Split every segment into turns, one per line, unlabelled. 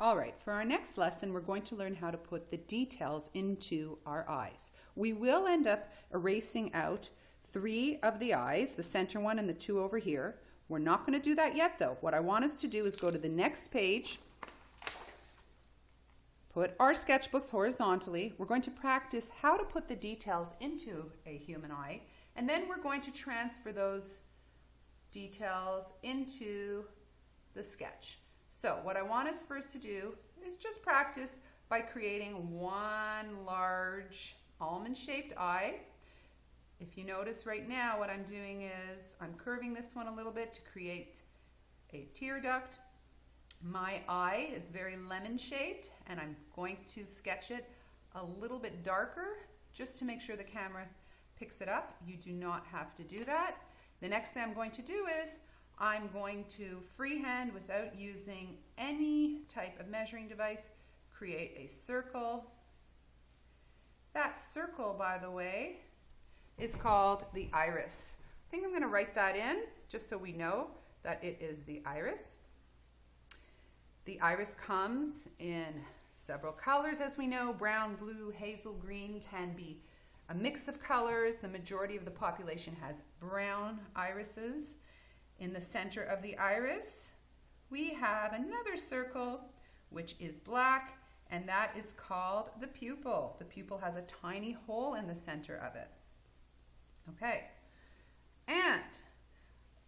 All right, for our next lesson, we're going to learn how to put the details into our eyes. We will end up erasing out 3 of the eyes, the center one and the 2 over here. We're not going to do that yet though. What I want us to do is go to the next page, put our sketchbooks horizontally. We're going to practice how to put the details into a human eye, and then we're going to transfer those details into the sketch. So what I want us first to do is just practice by creating one large almond-shaped eye. If you notice right now, what I'm doing is I'm curving this one a little bit to create a tear duct. My eye is very lemon-shaped, and I'm going to sketch it a little bit darker just to make sure the camera picks it up. You do not have to do that. The next thing I'm going to do is I'm going to freehand, without using any type of measuring device, create a circle. That circle, by the way, is called the iris. I think I'm going to write that in just so we know that it is the iris. The iris comes in several colors, as we know. Brown, blue, hazel, green, can be a mix of colors. The majority of the population has brown irises. In the center of the iris, we have another circle, which is black, and that is called the pupil. The pupil has a tiny hole in the center of it. Okay, and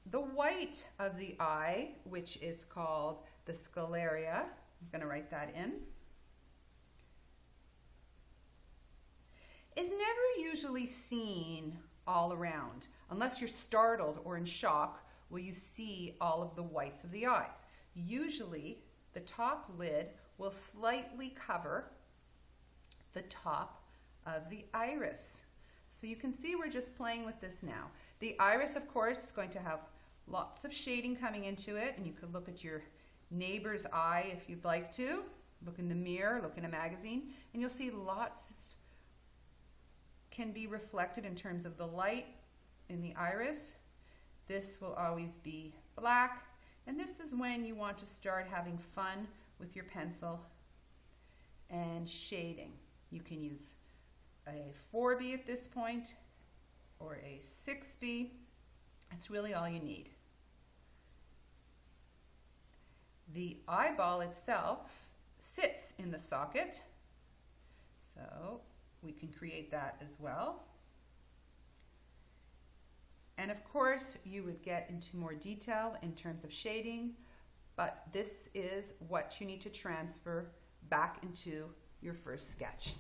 the white of the eye, which is called the scleria, I'm going to write that in, is never usually seen all around. Unless you're startled or in shock, will you see all of the whites of the eyes. Usually, the top lid will slightly cover the top of the iris. So you can see we're just playing with this now. The iris, of course, is going to have lots of shading coming into it, and you could look at your neighbor's eye if you'd like to. Look in the mirror, look in a magazine, and you'll see lots can be reflected in terms of the light in the iris. This will always be black, and this is when you want to start having fun with your pencil and shading. You can use a 4B at this point or a 6B. That's really all you need. The eyeball itself sits in the socket, so we can create that as well. And of course, you would get into more detail in terms of shading, but this is what you need to transfer back into your first sketch.